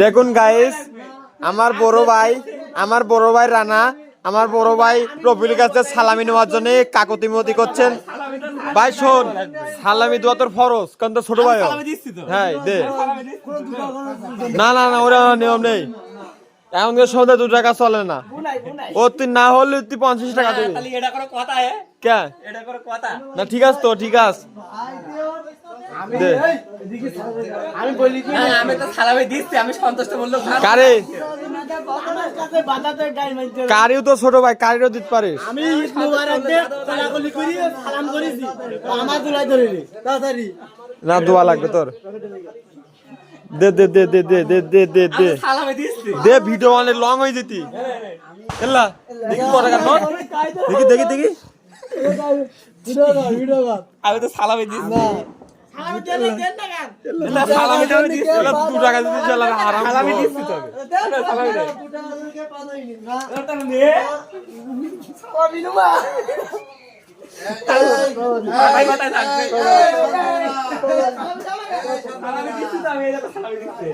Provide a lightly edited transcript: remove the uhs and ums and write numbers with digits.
দেখুন গাইস, আমার বড় ভাই রানা, আমার বড় ভাই রবির কাছে সালামি নেওয়ার জন্য কাকতিমতি করছেন। ভাই শোন, সালামি দেওয়া তোর ফরজ, কারণ তোর ছোট ভাই। হ্যাঁ দে। না না না, ওরা নিয়ম নেই। এখন সন্ধ্যা 2 টাকা চলে না। ও তুই না হলে তুই 50 টাকা দিবি। না ঠিক আছে তো, ঠিক আছে আমি বলি কি আমি তো সালামি দিচ্ছি, আমি সন্তুষ্ট বললো কারে কারিও তো ছোট ভাই, কারিও দিতে পারিস। আমি ঈদ মুবারক দে কোলাকুলি করি সালাম করেছি, আমার দুলাই ধরেনি তাড়াতাড়ি না দোয়া লাগবে তোর। দে দে দে দে দে দে দে দে দে সালামি দিচ্ছি দে, ভিডিও অনেক লং হয়ে যেতি। এল্লা দেখি কত টাকা নোট, দেখি দেখি দেখি। ভিডিও আমি তো সালামি দিচ্ছি না, সালামি দেন না কেন? সালামি দেন দিচ্ছি, 2 টাকা দিতে চলে হারাম। সালামি দিচ্ছি তো সালামি দে 2 টাকা কে পানাই না ওটা নে অবিনুমা ভাই মাথায় থাকবে। সালামি দিচ্ছি তো আমি, এটা সালামি দিচ্ছি।